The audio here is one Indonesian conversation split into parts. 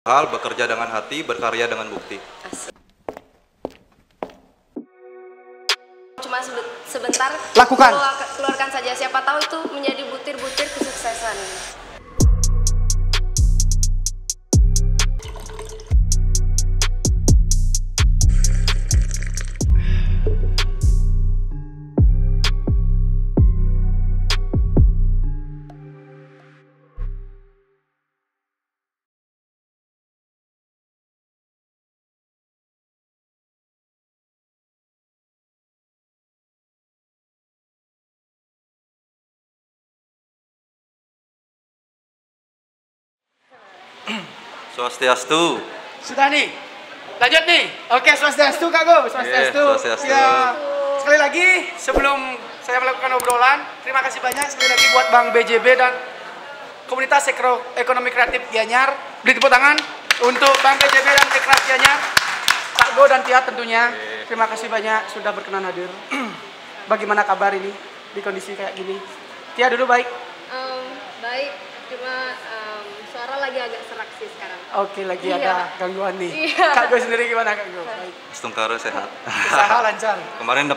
hal, bekerja dengan hati, berkarya dengan bukti. Asik. Cuma sebentar lakukan, keluarkan saja, siapa tahu itu menjadi butir-butir kesuksesan. Swastiastu. Sudah nih, lanjut nih. Oke, swastiastu Kak Go, swastiastu. Swastiastu. Ya, sekali lagi sebelum saya melakukan obrolan, terima kasih banyak sekali lagi buat Bank BJB dan komunitas ekonomi kreatif Gianyar. Beri tepuk tangan untuk Bank BJB dan Ekraf Gianyar, Kak Go dan Tia tentunya. Terima kasih banyak sudah berkenan hadir. Bagaimana kabar ini di kondisi kayak gini? Tia dulu baik. Baik, cuma suara lagi agak serak sih sekarang. Oke, lagi ada gangguan nih. Iya. Kak Go sendiri gimana Kak Go? Baik. Stungkara sehat. Usaha lancar. Kemarin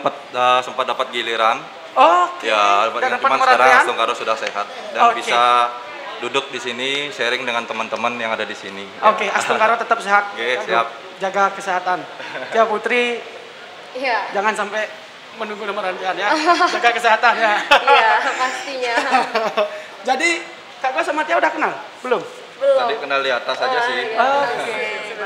sempat dapat giliran. Oke. Ya, Udah dapat cuman sekarang pengorbanan? Stungkara sudah sehat dan Oke. bisa duduk di sini sharing dengan teman-teman yang ada di sini. Oke, Astungkaro tetap sehat. Oke, Kak Go, siap. jaga kesehatan. Tia Putri, Iya. jangan sampai menunggu nomor antrian ya. Jaga kesehatan ya. Iya, pastinya. Jadi, Kak Go sama Tia udah kenal? Belum? Belum. Tadi kenal di atas aja sih. Iya. Oke.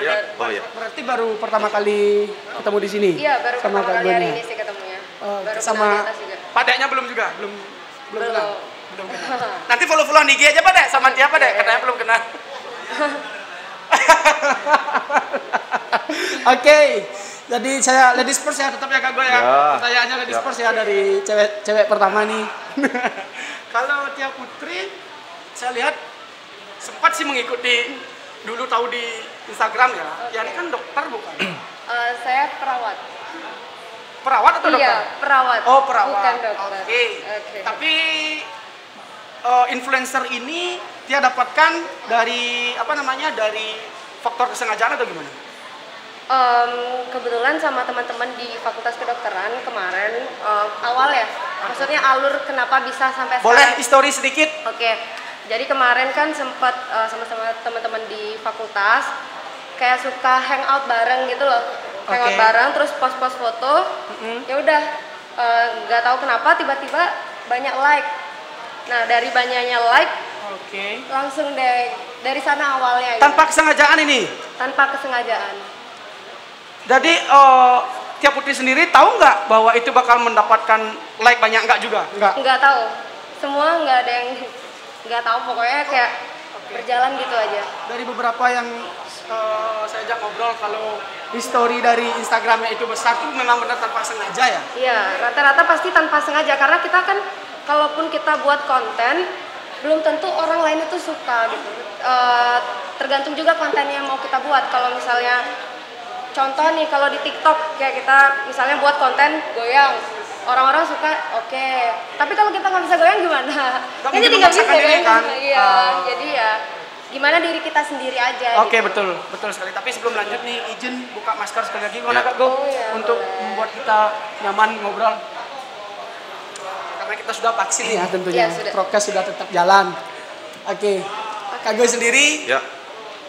Ya, oh ya. Berarti baru pertama kali ketemu di sini? Iya, baru sama pertama Kak kali hari Go-nya? ini sih ketemunya. Oh, Baru sama kenal di atas juga. Pak Deknya belum juga? Belum Belum. kenal? Belum kenal. Nanti follow-followan IG aja Pak Dek, sama Tia Pak Dek, katanya belum kenal. Oke, jadi saya ladies first ya, tetap ya Kak Go ya. Ya. Pertanyaannya ladies Ya. first ya dari cewek pertama nih. Kalau Tia Putri, saya lihat sempat sih mengikuti, dulu tahu di Instagram ya. Tia ini kan dokter bukan? Saya perawat. Perawat atau dokter? Iya, perawat. Oh, perawat. Bukan dokter. Oke. Oke. Tapi influencer ini Tia dapatkan dari apa namanya? Dari faktor kesengajaan atau gimana? Kebetulan sama teman-teman di Fakultas Kedokteran kemarin awal ya, maksudnya alur kenapa bisa sampai Boleh sekarang. histori sedikit? Oke, jadi kemarin kan sempat sama-sama teman-teman di fakultas kayak suka hangout bareng gitu loh, hangout Oke. bareng terus post-post foto. Ya udah, nggak tahu kenapa tiba-tiba banyak like. Nah dari banyaknya like Oke. langsung deh dari sana awalnya. Tanpa kesengajaan ini. Tanpa kesengajaan. Jadi Tia Putri sendiri tahu nggak bahwa itu bakal mendapatkan like banyak nggak juga? Nggak. Nggak tahu, semua nggak ada yang nggak tahu, pokoknya kayak berjalan gitu aja. Dari beberapa yang saya ajak ngobrol, kalau history dari Instagramnya itu besar tuh memang benar tanpa sengaja ya? Iya, rata-rata pasti tanpa sengaja karena kita kan kalaupun kita buat konten belum tentu orang lain itu suka gitu. Tergantung juga kontennya yang mau kita buat. Kalau misalnya contoh nih, kalau di TikTok kayak kita misalnya buat konten goyang, orang-orang suka, oke. Tapi kalau kita nggak bisa goyang gimana? Nggak Kan mungkin jadi nggak bisa memaksakan diri, goyang kan? Iya, jadi ya gimana diri kita sendiri aja. Oke, gitu. betul sekali. Tapi sebelum lanjut nih, izin buka masker sekali lagi, gimana Kak Go? Oh, iya, untuk boleh. membuat kita nyaman ngobrol. Karena kita sudah vaksin ya tentunya, Iya, sudah. prokes sudah tetap jalan. Oke, Kak Go sendiri, Ya.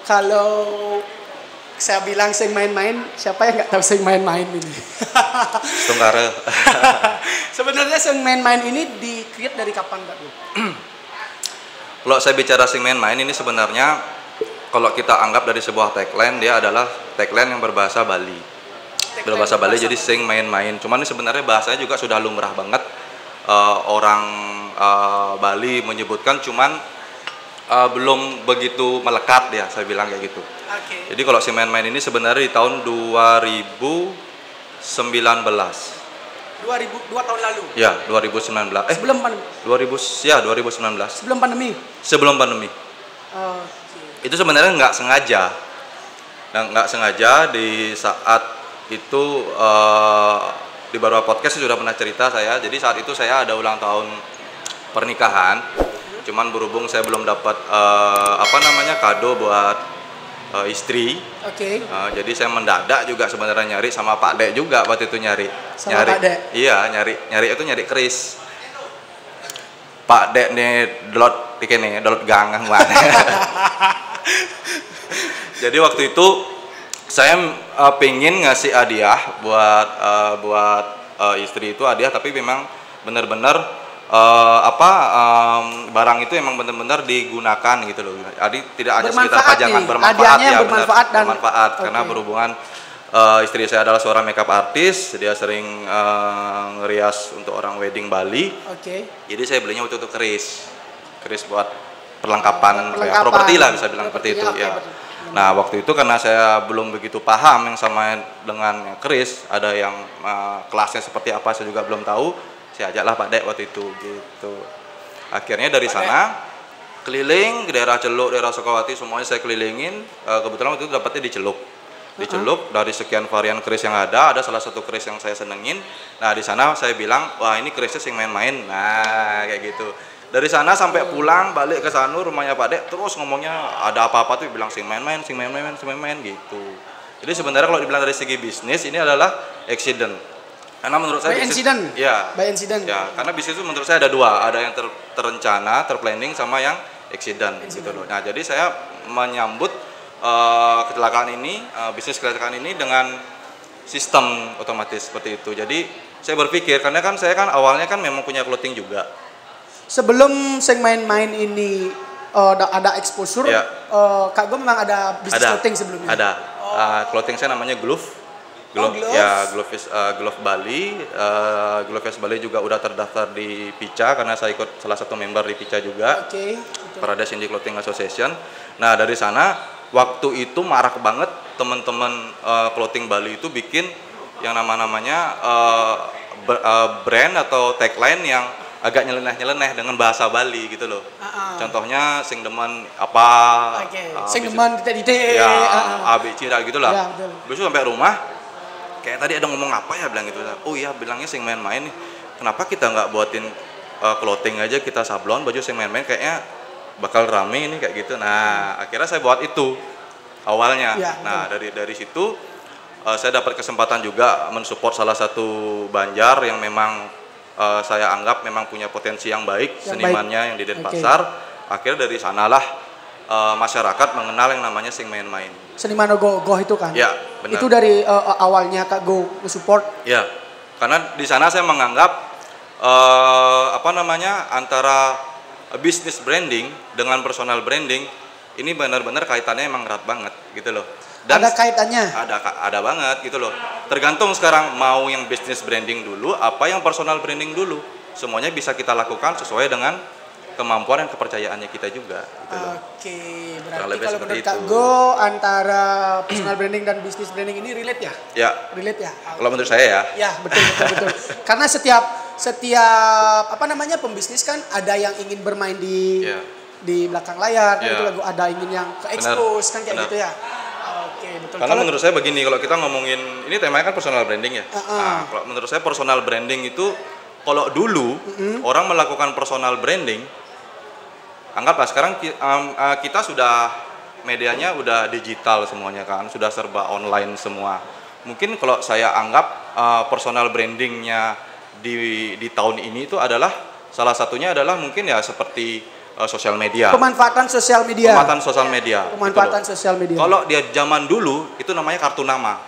kalau saya bilang sing main-main, siapa yang nggak tahu sing main-main ini? Stungkara. Sebenarnya sing main-main ini di-create dari kapan Kak Go? Kalau saya bicara sing main-main ini sebenarnya kalau kita anggap dari sebuah tagline, dia adalah tagline yang berbahasa Bali. Berbahasa Bali jadi sing main-main. Cuman ini sebenarnya bahasanya juga sudah lumrah banget. Orang Bali menyebutkan, cuman belum begitu melekat ya, saya bilang kayak gitu. Oke. Jadi kalau sing main-main ini sebenarnya di tahun 2019. 2 tahun lalu. Ya, 2019. Sebelum pandemi. 2019. Sebelum pandemi. Sebelum pandemi. Oke. Itu sebenarnya nggak sengaja. Nah, nggak sengaja di saat itu di beberapa podcast sudah pernah cerita saya. Jadi saat itu saya ada ulang tahun pernikahan. Cuman berhubung saya belum dapat kado buat istri. Oke. Jadi saya mendadak juga sebenarnya nyari sama Pak Dek juga waktu itu nyari. Sama Pak Dek? Iya, nyari keris. Pak Dek nih dolot nih, dolot gang mana. Jadi waktu itu saya pengen ngasih hadiah buat istri itu hadiah, tapi memang benar-benar barang itu emang benar-benar digunakan gitu loh. Jadi tidak hanya sekitar pajangan, bermanfaat ya, bermanfaat karena berhubungan istri saya adalah seorang makeup artist, dia sering ngerias untuk orang wedding Bali. Jadi saya belinya waktu itu keris buat perlengkapan ya, properti lah bisa bilang seperti itu ya. Nah waktu itu karena saya belum begitu paham yang sama dengan keris, ada yang kelasnya seperti apa saya juga belum tahu. Saya ajaklah Pak Dek waktu itu gitu. Akhirnya dari sana keliling ke daerah Celuk, daerah Sukawati, semuanya saya kelilingin. Kebetulan waktu itu dapatnya di Celuk. Di Celuk dari sekian varian keris yang ada salah satu keris yang saya senengin. Nah di sana saya bilang, wah ini kerisnya sing main-main. Nah kayak gitu. Dari sana sampai pulang balik ke Sanur rumahnya Pak Dek, terus ngomongnya ada apa-apa tuh bilang sing main-main gitu. Jadi sebenarnya kalau dibilang dari segi bisnis ini adalah accident. Karena menurut saya bisnis, by incident. Ya, karena bisnis itu menurut saya ada dua, ada yang terencana, terplanning sama yang accident gitu loh. Nah, jadi saya menyambut kecelakaan ini, bisnis kecelakaan ini dengan sistem otomatis seperti itu. Jadi saya berpikir karena kan saya kan awalnya kan memang punya clothing juga. Sebelum sing main-main ini ada exposure, Kak Go memang ada bisnis clothing sebelumnya. Ada. Clothing saya namanya Glove. Glove Bali. Glove Bali juga udah terdaftar di PICA karena saya ikut salah satu member di PICA juga. Paradise Indie Clothing Association. Nah, dari sana waktu itu marak banget teman-teman clothing Bali itu bikin yang namanya brand atau tagline yang agak nyeleneh dengan bahasa Bali gitu loh. Contohnya sing demen apa? Sing demen titik-titik. Ya, ABC gitu lah. Ya, betul. Besok sampai rumah kayak tadi ada ngomong apa ya bilang gitu. Oh iya bilangnya sing main-main nih. Kenapa kita nggak buatin clothing aja kita sablon baju sing main-main kayaknya bakal rame ini kayak gitu. Nah akhirnya saya buat itu awalnya. Ya, nah dari situ saya dapat kesempatan juga mensupport salah satu Banjar yang memang saya anggap memang punya potensi yang baik senimannya yang di Denpasar. Akhirnya dari sanalah masyarakat mengenal yang namanya sing main-main. Seniman Goh itu kan? Ya, benar. Itu dari awalnya Kak Go support? Ya, karena di sana saya menganggap antara bisnis branding dengan personal branding ini benar-benar kaitannya emang erat banget gitu loh. Dan ada kaitannya? Ada banget gitu loh. Tergantung sekarang mau yang bisnis branding dulu, apa yang personal branding dulu. Semuanya bisa kita lakukan sesuai dengan kemampuan dan kepercayaannya kita juga gitu loh. Berarti kalau menurut Kak Go antara personal branding dan bisnis branding ini relate ya? Ya. Relate ya? Kalau menurut saya ya. Ya, betul. Karena setiap pembisnis kan ada yang ingin bermain di belakang layar, kan itu ada ingin yang ke expose kan kayak gitu ya. Betul. Karena menurut saya begini, kalau kita ngomongin ini temanya kan personal branding ya. Nah, kalau menurut saya personal branding itu kalau dulu orang melakukan personal branding, anggaplah sekarang kita sudah medianya udah digital semuanya kan, sudah serba online semua. Mungkin kalau saya anggap personal brandingnya di tahun ini itu adalah salah satunya adalah mungkin ya seperti sosial media. Pemanfaatan sosial media. Pemanfaatan sosial media. Kalau dia zaman dulu itu namanya kartu nama.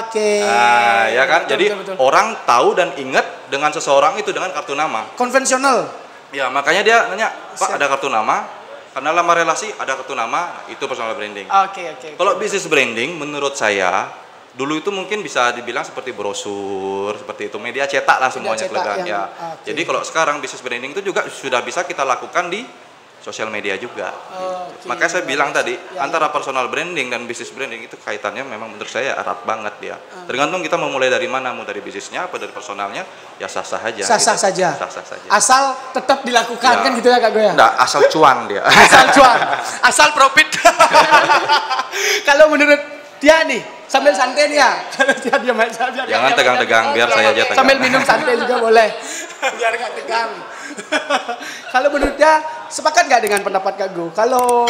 Ya kan. Jadi orang tahu dan ingat dengan seseorang itu dengan kartu nama. Konvensional. Ya, makanya dia nanya, Pak ada kartu nama? Karena lama relasi ada kartu nama, itu personal branding. Kalau bisnis branding menurut saya dulu itu mungkin bisa dibilang seperti brosur, seperti itu, media cetak lah semuanya ya. Jadi kalau sekarang bisnis branding itu juga sudah bisa kita lakukan di sosial media juga. Makanya saya bilang tadi antara personal branding dan bisnis branding itu kaitannya memang menurut saya erat banget dia. Tergantung kita mau mulai dari mana, mau dari bisnisnya apa dari personalnya, ya sah-sah aja. Sah-sah saja. Asal tetap dilakukan kan gitu ya Kak Go ya? Enggak, asal cuan dia. Asal cuan, asal profit. Kalau menurut dia nih, Sambil santai nih ya. Dia diam aja. Jangan tegang-tegang, biar saya aja tegang. Sambil minum santai juga boleh. Biar nggak tegang. Kalau menurut dia, sepakat nggak dengan pendapat Kak Go? Kalau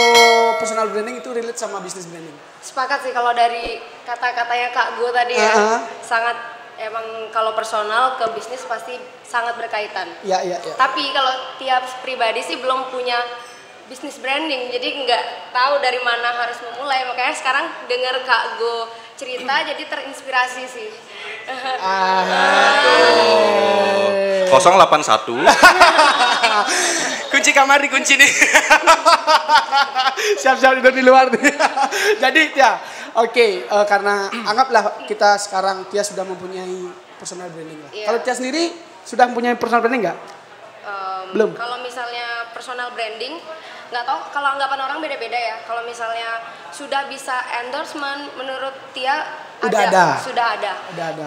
personal branding itu relate sama business branding? Sepakat sih kalau dari kata-katanya Kak Go tadi ya. Sangat emang kalau personal ke bisnis pasti sangat berkaitan. Iya. Tapi kalau tiap pribadi sih belum punya bisnis branding, jadi nggak tahu dari mana harus memulai. Makanya sekarang dengar Kak Go cerita jadi terinspirasi sih. 081. Kunci kamar dikunci nih. Siap-siap tidur di luar nih. Jadi Tia, oke, karena anggaplah kita sekarang Tia sudah mempunyai personal branding lah. Kalau Tia sendiri sudah mempunyai personal branding nggak? Belum. Kalau misalnya personal branding, nggak tahu, kalau anggapan orang beda-beda ya. Kalau misalnya sudah bisa endorsement, menurut Tia sudah ada.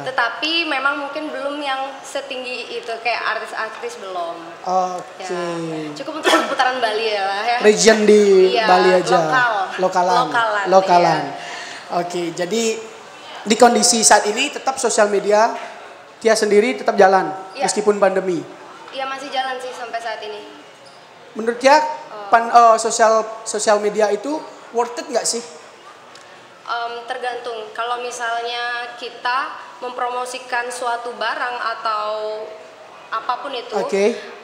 Tetapi memang mungkin belum yang setinggi itu, kayak artis-artis belum. Oke. Ya, cukup untuk seputaran Bali ya lah ya. Region di Bali aja. Lokalan. Oke, jadi di kondisi saat ini tetap sosial media Tia sendiri tetap jalan meskipun pandemi. Iya, masih jalan sih sampai saat ini. Menurut Tia sosial media itu worth it nggak sih? Tergantung. Kalau misalnya kita mempromosikan suatu barang atau apapun itu,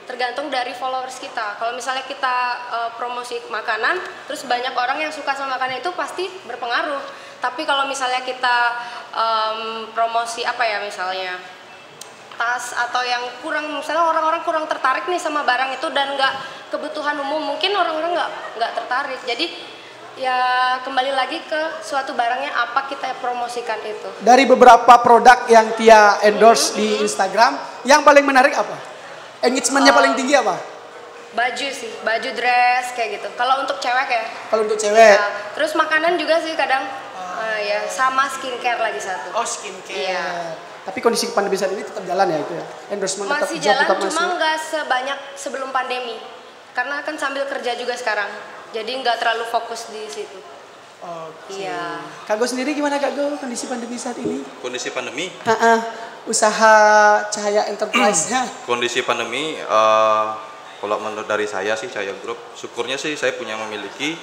tergantung dari followers kita. Kalau misalnya kita promosi makanan, terus banyak orang yang suka sama makanan itu pasti berpengaruh. Tapi kalau misalnya kita promosi misalnya tas atau yang kurang, misalnya orang-orang kurang tertarik nih sama barang itu dan nggak kebutuhan umum, mungkin orang-orang nggak tertarik. Jadi ya kembali lagi ke suatu barangnya apa kita promosikan itu. Dari beberapa produk yang Tia endorse di Instagram, yang paling menarik apa? Engagementnya paling tinggi apa? Baju sih, baju dress kayak gitu. Kalau untuk cewek ya. Kalau untuk cewek. Ya. Terus makanan juga sih kadang. Ya, sama skincare lagi satu. Oh, skincare. Iya. Tapi kondisi pandemi saat ini tetap jalan ya itu ya? Endorsement masih jalan, cuma nggak sebanyak sebelum pandemi. Karena kan sambil kerja juga sekarang. Jadi nggak terlalu fokus di situ. Iya. Kak Go sendiri gimana Kak Go kondisi pandemi saat ini? Kondisi pandemi? Usaha Cahaya Enterprise-nya. Kondisi pandemi, kalau menurut dari saya sih Cahaya Group, syukurnya sih saya memiliki,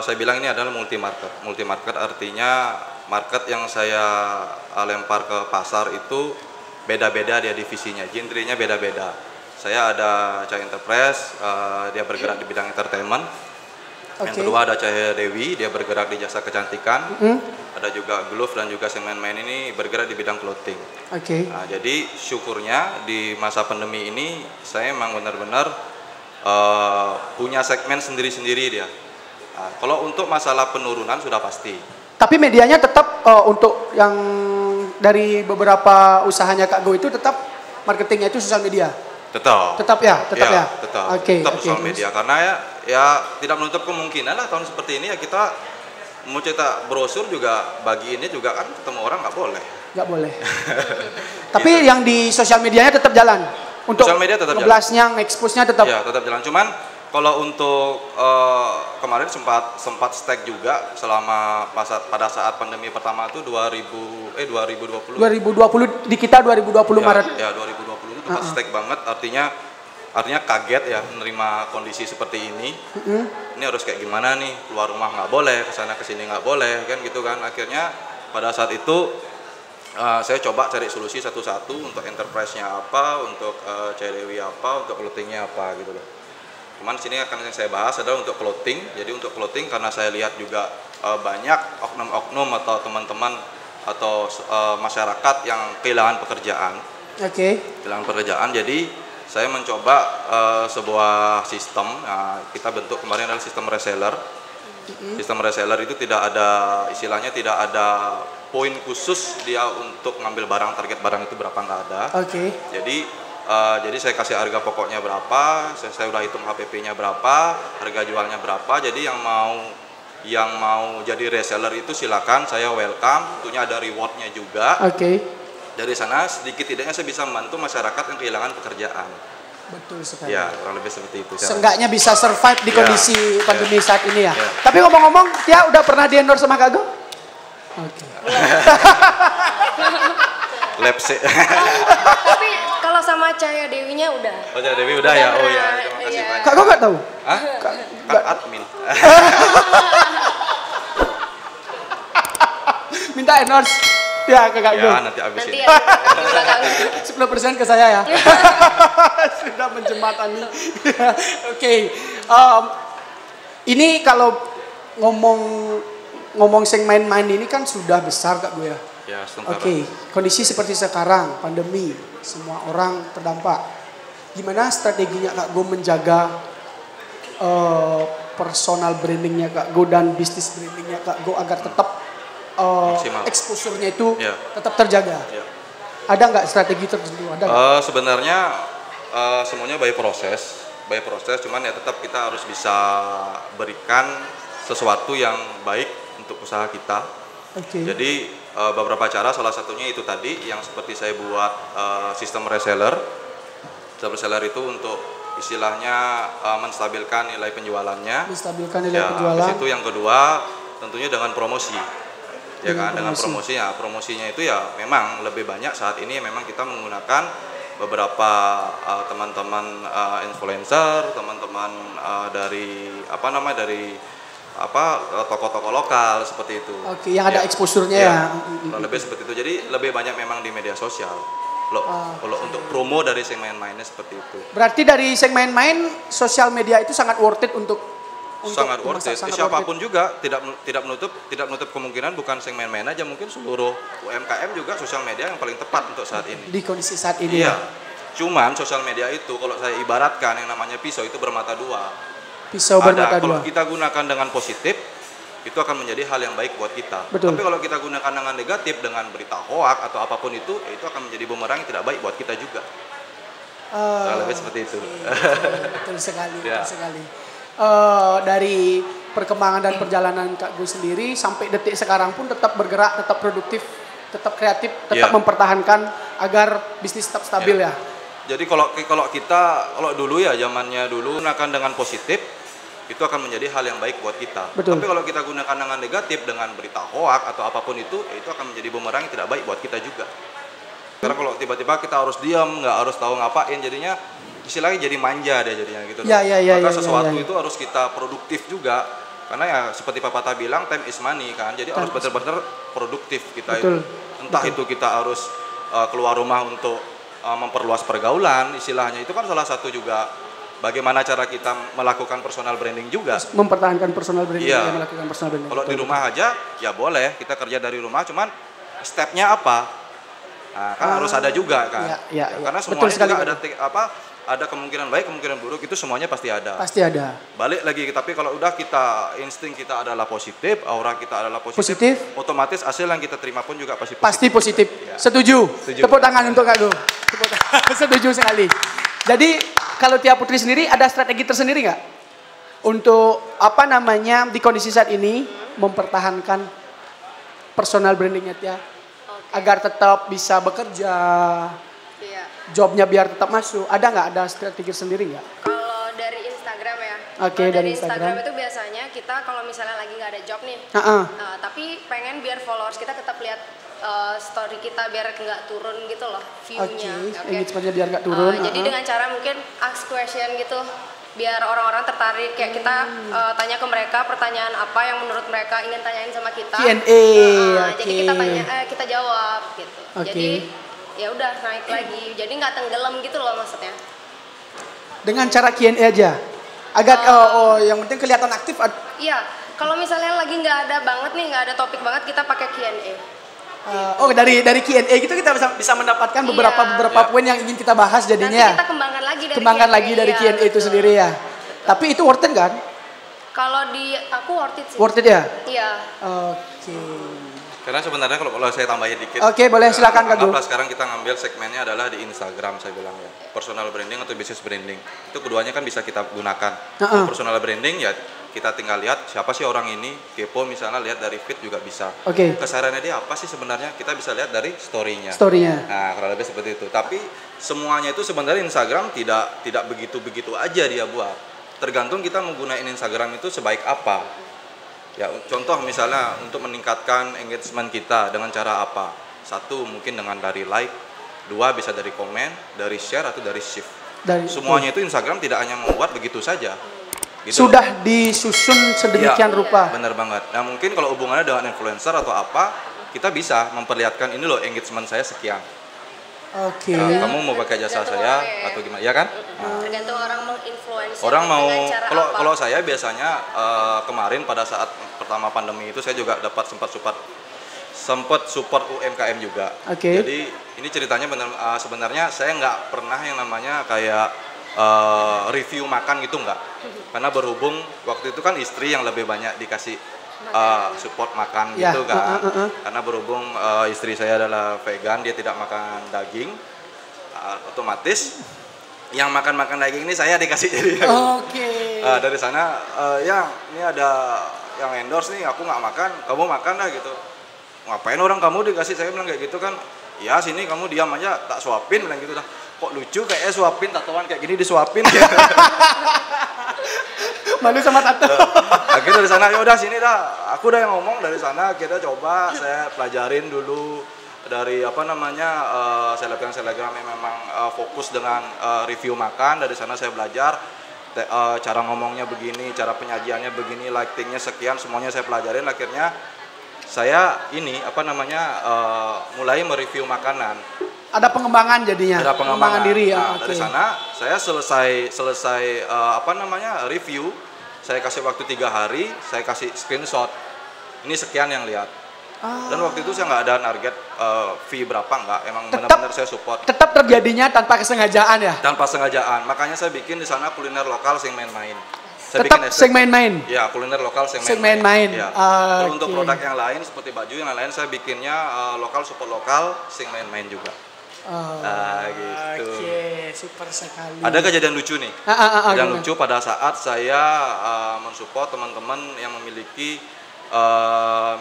saya bilang ini adalah multi market. Multi market artinya market yang saya lempar ke pasar itu beda-beda, dia divisinya, genrenya beda-beda. Saya ada Cahaya Enterprise, dia bergerak di bidang entertainment. Yang kedua ada Cahaya Dewi, dia bergerak di jasa kecantikan. Ada juga Glove dan juga segmen main ini bergerak di bidang clothing. Nah, jadi syukurnya di masa pandemi ini saya memang benar-benar punya segmen sendiri-sendiri dia. Nah, kalau untuk masalah penurunan sudah pasti. Tapi medianya tetap untuk yang dari beberapa usahanya Kak Go itu tetap marketingnya itu sosial media. Tetap sosial media, karena ya tidak menutup kemungkinan lah tahun seperti ini ya kita mau cetak brosur juga bagi ini juga kan ketemu orang nggak boleh. Tapi gitu. Yang di sosial medianya tetap jalan untuk sosial media tetap jalan, expose-nya tetap jalan. Cuman kalau untuk kemarin sempat stag juga selama pada saat pandemi pertama itu 2020 di kita 2020 Maret. Ya 2020 itu tempat stag banget, artinya kaget ya menerima kondisi seperti ini. Ini harus kayak gimana nih, keluar rumah nggak boleh, kesana kesini nggak boleh kan gitu kan. Akhirnya pada saat itu saya coba cari solusi satu-satu untuk enterprise-nya apa, untuk Dewi apa, untuk clothing-nya apa gitu loh. Cuman sini akan yang saya bahas adalah untuk clothing. Jadi untuk clothing karena saya lihat juga banyak oknum-oknum atau teman-teman atau masyarakat yang kehilangan pekerjaan. Kehilangan pekerjaan. Jadi saya mencoba sebuah sistem. Kita bentuk kemarin adalah sistem reseller. Sistem reseller itu tidak ada istilahnya, tidak ada poin khusus dia untuk ngambil barang, target barang itu berapa nggak ada. Jadi saya kasih harga pokoknya berapa, saya udah hitung HPP-nya berapa, harga jualnya berapa. Jadi yang mau jadi reseller itu silakan, saya welcome. Tentunya ada rewardnya juga. Dari sana sedikit tidaknya saya bisa membantu masyarakat yang kehilangan pekerjaan. Betul sekali. Ya, kurang lebih seperti itu. Seenggaknya bisa survive di kondisi pandemi saat ini ya. Tapi ngomong-ngomong, Tia udah pernah di-endorse sama Kak Go? Oke. Lepse. Tapi kalau sama Cahaya Dewinya udah. Oh, Cahaya Dewi udah ya. Oh ya, terima kasih Iya. banyak. Kak, kok nggak tahu? Hah? Kan admin. Minta endorse. Ya, ke Kak Go. Ya, nanti abis Nanti ini. ya di belakang. 10% ke saya ya. Sudah menjembatani. Oke. Ini kalau ngomong sing main-main ini kan sudah besar Kak Go ya. Ya, sebentar. Oke, kondisi seperti sekarang, pandemi, semua orang terdampak. Gimana strateginya Kak Go menjaga personal brandingnya Kak Go dan bisnis brandingnya Kak Go agar tetap Maksimal. exposure-nya itu Ya. tetap terjaga? Ya. Ada nggak strategi tertentu? Ada nggak? Sebenarnya semuanya by proses, cuman ya tetap kita harus bisa berikan sesuatu yang baik untuk usaha kita. Oke. Jadi beberapa cara, salah satunya itu tadi yang seperti saya buat sistem reseller. Sistem reseller itu untuk istilahnya menstabilkan nilai penjualannya. Menstabilkan nilai Ya, penjualan. habis itu yang kedua tentunya dengan promosi. Ya Dengan kan, dengan promosi. promosinya. Promosinya itu ya memang lebih banyak saat ini memang kita menggunakan beberapa teman-teman influencer, teman-teman dari toko-toko lokal seperti itu. Oke, yang ada exposure-nya ya. Kurang lebih seperti itu. Jadi lebih banyak memang di media sosial. Kalau untuk promo dari si main-mainnya seperti itu. Berarti dari sing main-main sosial media itu sangat worth it untuk Sangat worth it. sangat Siapapun juga tidak menutup kemungkinan bukan sing main-main aja, mungkin seluruh UMKM juga sosial media yang paling tepat untuk saat ini. di kondisi saat ini Iya. ya. Cuman sosial media itu kalau saya ibaratkan yang namanya pisau itu bermata dua. Pisau bermata Kalau dua. kita gunakan dengan positif itu akan menjadi hal yang baik buat kita. Betul. Tapi kalau kita gunakan dengan negatif, dengan berita hoak atau apapun itu akan menjadi bumerang yang tidak baik buat kita juga. Kurang lebih seperti itu. Betul sekali, Ya. betul sekali. Dari perkembangan dan perjalanan Kak Go sendiri sampai detik sekarang pun tetap bergerak, tetap produktif, tetap kreatif, tetap Ya. mempertahankan agar bisnis tetap stabil ya. Jadi kalau dulu ya zamannya dulu gunakan dengan positif itu akan menjadi hal yang baik buat kita. Betul. Tapi kalau kita gunakan dengan negatif, dengan berita hoak atau apapun itu akan menjadi bumerang yang tidak baik buat kita juga. Karena kalau tiba-tiba kita harus diam, nggak harus tahu ngapain, jadinya istilahnya jadi manja deh jadinya gitu. Ya, ya, ya, Maka ya, sesuatu ya. itu harus kita produktif juga. Karena ya seperti pepatah bilang time is money kan. Jadi harus benar-benar produktif kita Betul. itu. Entah itu kita harus keluar rumah untuk memperluas pergaulan, istilahnya itu kan salah satu juga bagaimana cara kita melakukan personal branding juga. Mempertahankan personal branding, Iya. ya, melakukan personal branding. Kalau di Betul, rumah aja ya boleh kita kerja dari rumah, cuman stepnya apa? Nah, kan harus ada juga kan. Ya, Karena betul semuanya sekali, juga Pak. ada kemungkinan baik, kemungkinan buruk, itu semuanya pasti ada. Pasti ada. Balik lagi, tapi kalau udah insting kita adalah positif, aura kita adalah positif, Positif. otomatis hasil yang kita terima pun juga pasti positif. Pasti positif. Ya. Setuju. Setuju. Tepuk tangan untuk Kak Go. Tepuk tangan. Setuju sekali. Jadi kalau Tia Putri sendiri ada strategi tersendiri nggak untuk di kondisi saat ini mempertahankan personal brandingnya Tia agar tetap bisa bekerja, Iya. jobnya biar tetap masuk. Ada strategi sendiri nggak? Kalau dari Instagram ya. Oke, Kalau dari dari Instagram Instagram itu biasanya kita kalau misalnya lagi nggak ada job nih, Heeh. tapi pengen biar followers kita tetap lihat story kita biar nggak turun gitu loh view-nya. Oke, engagementnya biar nggak turun. Jadi dengan cara mungkin ask question gitu, biar orang-orang tertarik kayak kita tanya ke mereka pertanyaan apa yang menurut mereka ingin tanyain sama kita. Q&A, Jadi oke. kita tanya, kita jawab gitu. Oke. Jadi ya udah naik lagi. Jadi nggak tenggelam gitu loh maksudnya. Dengan cara Q&A aja. Agar yang penting kelihatan aktif. Iya, kalau misalnya lagi nggak ada banget nih, nggak ada topik banget, kita pakai Q&A. Dari Q&A gitu kita bisa mendapatkan beberapa Iya. poin yang ingin kita bahas Nanti jadinya. kita kembangkan lagi dari Kembangkan Q&A, lagi dari ya, Q&A itu betul. sendiri ya. Tapi itu worth it kan? Kalau di aku worth it sih. Worth it ya? Iya. Oke. Karena sebenarnya kalau saya tambahin dikit. Oke, boleh, silakan, Kak Gu. Anggaplah sekarang kita ngambil segmennya adalah di Instagram, saya bilang ya. Personal branding atau business branding. Itu keduanya kan bisa kita gunakan. Heeh. Personal branding ya kita tinggal lihat siapa sih orang ini, kepo misalnya lihat dari feed juga bisa. Oke. Kesehariannya dia apa sih sebenarnya, kita bisa lihat dari story-nya. Story-nya. Nah, kurang lebih seperti itu. Tapi semuanya itu sebenarnya Instagram tidak begitu-begitu aja dia buat. Tergantung kita menggunakan Instagram itu sebaik apa. Ya, contoh misalnya untuk meningkatkan engagement kita dengan cara apa? Satu, mungkin dengan dari like. Dua, bisa dari komen, dari share, atau dari shift. Semuanya itu Instagram tidak hanya membuat begitu saja. Gitu Sudah disusun sedemikian rupa. Benar banget. Nah, mungkin kalau hubungannya dengan influencer atau apa, kita bisa memperlihatkan ini loh engagement saya sekian. Oke. Kamu mau pakai jasa saya atau gimana? Ya kan? Tergantung orang menginfluence. Orang mau dengan kalau saya biasanya kemarin pada saat pertama pandemi itu saya juga dapat sempat support UMKM juga. Oke. Jadi ini ceritanya sebenarnya saya nggak pernah yang namanya kayak review makan gitu nggak. Karena berhubung waktu itu kan istri yang lebih banyak dikasih support makan gitu kan. Karena berhubung istri saya adalah vegan, dia tidak makan daging, otomatis yang makan daging ini saya dikasih jadi. Oke. Dari sana ya ini ada yang endorse nih, aku nggak makan, kamu makan lah gitu. Ngapain orang kamu dikasih, saya bilang kayak gitu kan. Ya sini kamu diam aja, tak suapin bilang gitu dah. Kok lucu kayaknya suapin, tatoan kayak gini disuapin. Malu sama tato. Akhirnya dari sana ya udah sini dah, aku udah yang ngomong dari sana, kita coba saya pelajarin dulu dari apa namanya selebgram yang memang fokus dengan review makan. Dari sana saya belajar cara ngomongnya begini, cara penyajiannya begini, lightingnya sekian, semuanya saya pelajarin. Akhirnya saya ini apa namanya mulai mereview makanan. Ada pengembangan jadinya. Ada pengembangan diri ya. Nah, dari sana saya selesai apa namanya review, saya kasih waktu 3 hari, saya kasih screenshot. Ini sekian yang lihat. Dan waktu itu saya nggak ada target fee berapa, nggak. Emang benar-benar saya support. Tetap terjadinya tanpa kesengajaan ya. Tanpa sengajaan. Makanya saya bikin di sana kuliner lokal sing main-main. Saya Tetap sing main-main. Ya, kuliner lokal sing main-main. Ya. Untuk produk yang lain seperti baju yang lain saya bikinnya lokal, support lokal, sing main-main juga. Gitu. Oke, super sekali. Ada kejadian lucu nih. Kejadian lucu pada saat saya mensupport teman-teman yang memiliki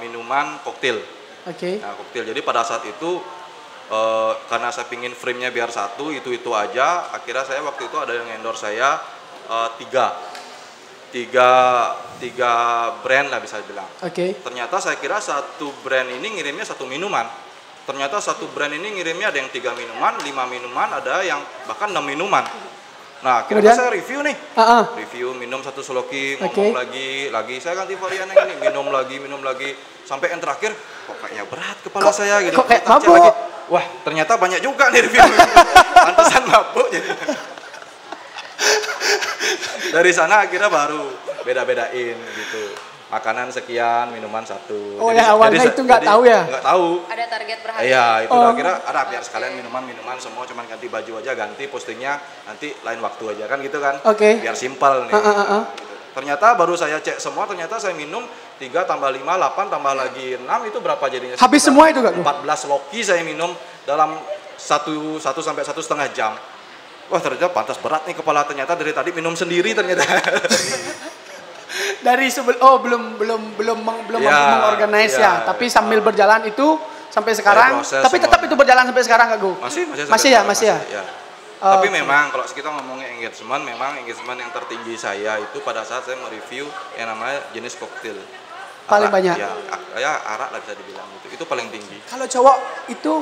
minuman koktail. Oke. Nah, koktail. Jadi pada saat itu karena saya pingin frame-nya biar satu, itu aja. Akhirnya saya waktu itu ada yang endorse saya tiga brand lah bisa bilang. Oke. Ternyata saya kira satu brand ini ngirimnya satu minuman. Ternyata satu brand ini ngirimnya ada yang 3 minuman, 5 minuman, ada yang bahkan 6 minuman. Nah, akhirnya saya review nih. Review minum satu seloki, ngomong lagi saya ganti varian yang ini, minum lagi. Sampai yang terakhir, kok kayaknya berat kepala saya gitu. Kok kayak mabuk? Wah, ternyata banyak juga nih review. Pantesan mabuk jadi. Dari sana akhirnya baru beda-bedain gitu. Makanan sekian, minuman satu. Oh ya, awalnya itu nggak tahu ya? Nggak tahu. Ada target per hari. Iya, itu akhirnya ada biar sekalian minuman semua, cuman ganti baju aja, ganti postingnya nanti lain waktu aja kan gitu kan. Oke. Biar simpel nih. Gitu. Ternyata baru saya cek semua, ternyata saya minum 3 tambah 5, 8 tambah lagi 6, itu berapa jadinya? Habis semua itu Kak? 14 loki saya minum dalam 1 sampai 1,5 jam. Wah, ternyata pantas berat nih kepala, ternyata dari tadi minum sendiri ternyata. Dari belum mengorganize ya, tapi sambil berjalan itu sampai sekarang, tapi tetap itu berjalan sampai sekarang Kak Gu? Masih ya. Tapi memang kalau kita ngomongnya engagement, memang engagement yang tertinggi saya itu pada saat saya mereview yang namanya jenis koktail. Paling banyak? Ya, arak lah bisa dibilang itu paling tinggi. Kalau cowok itu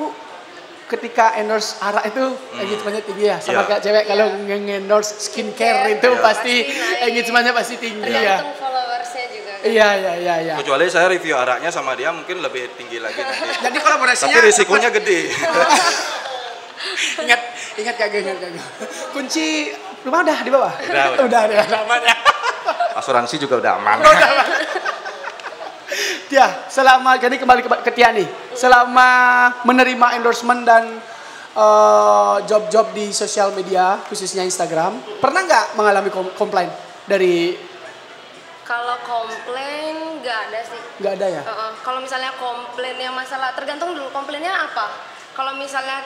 ketika endorse arak itu engagementnya tinggi ya, sama kayak cewek kalau endorse skincare itu pasti engagementnya pasti tinggi ya. Tergantung followersnya juga kan. Iya. Kecuali saya review araknya sama dia mungkin lebih tinggi lagi nanti. Jadi kolaborasinya. Tapi risikonya gede. Ingat Kak Gu. Kunci rumah udah di bawah? Udah aman ya. Asuransi juga udah aman. Ya, selama jadi kembali ke Tia nih. Selama menerima endorsement dan job-job di sosial media, khususnya Instagram, pernah nggak mengalami komplain dari? Kalau komplain nggak ada sih. Nggak ada ya? Kalau misalnya komplain yang masalah, tergantung dulu komplainnya apa. Kalau misalnya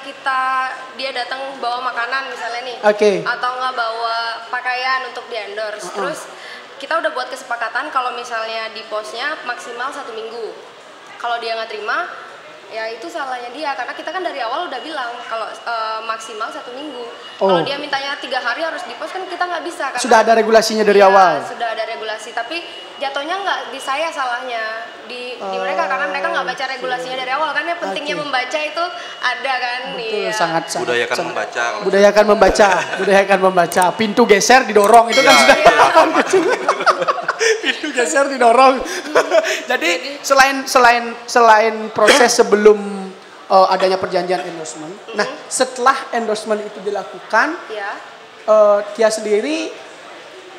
dia datang bawa makanan misalnya nih, atau nggak bawa pakaian untuk di endorse, terus kita udah buat kesepakatan kalau misalnya di postnya maksimal 1 minggu. Kalau dia nggak terima, Ya itu salahnya dia, karena kita kan dari awal udah bilang kalau maksimal 1 minggu. Kalau dia mintanya 3 hari harus di-post, kan kita nggak bisa. Karena Sudah ada regulasinya dari awal. Sudah ada regulasi, tapi jatuhnya nggak di saya salahnya, di mereka, karena mereka nggak baca regulasinya dari awal. Kan yang pentingnya membaca itu ada kan. Betul, iya. sangat Budayakan membaca. Budayakan membaca. Pintu geser didorong itu kan sudah. Pintu geser didorong. Jadi selain proses sebelum adanya perjanjian endorsement, nah setelah endorsement itu dilakukan, Tia sendiri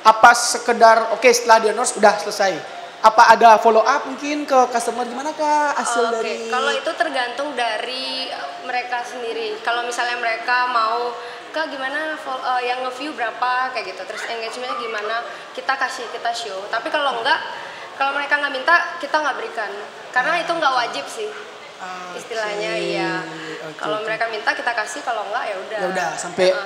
apa sekedar setelah di endorse udah selesai? Apa ada follow up mungkin ke customer, gimana kah hasil dari? Kalau itu tergantung dari mereka sendiri. Kalau misalnya mereka mau Kak gimana yang nge-view berapa kayak gitu, terus engagementnya gimana, kita show. Tapi kalau enggak, kalau mereka nggak minta, kita nggak berikan, karena itu nggak wajib sih istilahnya. Iya. Kalau mereka minta kita kasih, kalau enggak ya udah. Ya udah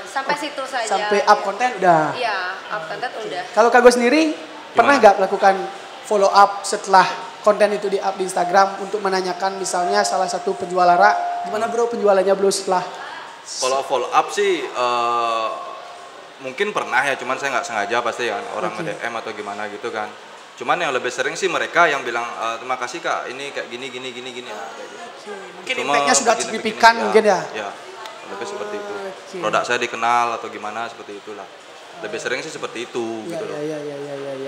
sampai situ saja. Sampai up konten udah. Iya, up konten udah. Kalau Kak Go sendiri pernah nggak melakukan follow up setelah konten itu di up di Instagram untuk menanyakan misalnya salah satu penjual Lara, gimana bro penjualannya bro setelah? Kalau follow up sih mungkin pernah ya, cuman saya nggak sengaja pasti kan orang nge-DM atau gimana gitu kan. Cuman yang lebih sering sih mereka yang bilang terima kasih Kak, ini kayak gini. Nah, kayak gitu. Mungkin impactnya sudah signifikan mungkin ya. Ya, lebih seperti itu. Produk saya dikenal atau gimana seperti itulah. Lebih sering sih seperti itu gitu loh.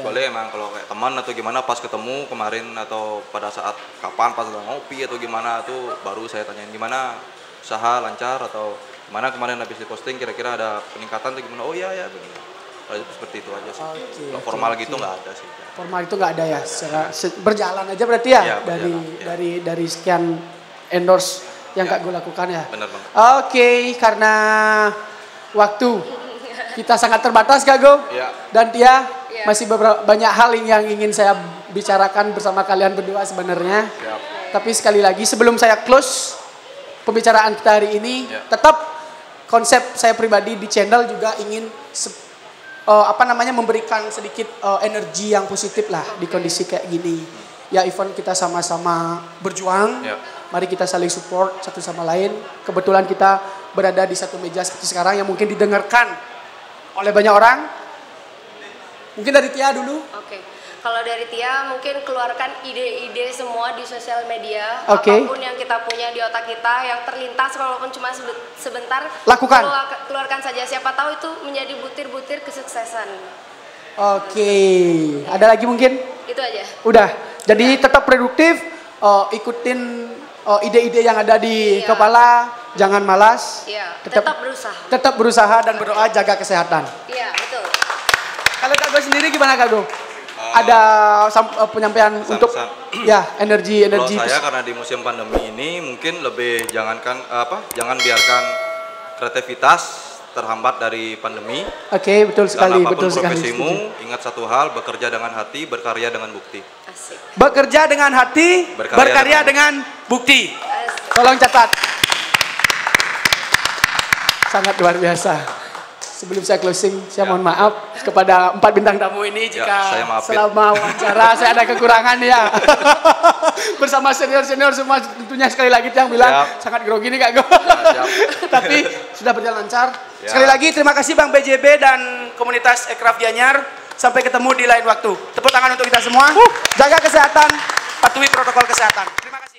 Boleh emang kalau kayak teman atau gimana pas ketemu kemarin atau pada saat kapan pas lagi ngopi atau gimana tuh baru saya tanyain gimana usaha lancar atau gimana kemarin habis diposting kira-kira ada peningkatan atau gimana. Oh iya begini. Seperti itu aja sih. Kalau formal gitu nggak ada sih. Formal itu nggak ada ya. Berjalan aja berarti ya, dari sekian endorse yang Kak Go lakukan ya. Benar banget. Karena waktu kita sangat terbatas Kak Go dan Tia masih banyak hal yang ingin saya bicarakan bersama kalian berdua sebenarnya. Tapi sekali lagi sebelum saya close pembicaraan kita hari ini, tetap konsep saya pribadi di channel juga ingin memberikan sedikit energi yang positif lah di kondisi kayak gini. Ya event kita sama-sama berjuang. Mari kita saling support satu sama lain. Kebetulan kita berada di satu meja seperti sekarang yang mungkin didengarkan oleh banyak orang. Mungkin dari Tia dulu. Kalau dari Tia mungkin keluarkan ide-ide semua di sosial media. Apapun yang kita punya di otak kita yang terlintas walaupun cuma sebentar, lakukan. Keluarkan saja, siapa tahu itu menjadi butir-butir kesuksesan. Ada lagi mungkin? Itu aja. Udah. Jadi tetap produktif, ikutin ide-ide yang ada di kepala, jangan malas. Tetap berusaha. Tetap berusaha dan berdoa, jaga kesehatan. Iya, betul. Kalau Kak Go sendiri gimana Kak Go? Ada penyampaian untuk energi. Kalau saya karena di musim pandemi ini mungkin lebih jangan biarkan kreativitas terhambat dari pandemi. Betul sekali. Apapun profesimu, ingat satu hal, bekerja dengan hati, berkarya dengan bukti. Asik. Bekerja dengan hati, berkarya dengan bukti. Asik. Tolong catat. Sangat luar biasa. Sebelum saya closing, saya mohon maaf kepada 4 bintang tamu ini jika selama wawancara saya ada kekurangan ya. Bersama senior-senior semua tentunya sekali lagi yang bilang sangat grogi nih Kak Go. Tapi sudah berjalan lancar. Sekali lagi terima kasih Bang BJB dan komunitas Aircraft Gianyar. Sampai ketemu di lain waktu. Tepuk tangan untuk kita semua. Jaga kesehatan, patuhi protokol kesehatan. Terima kasih.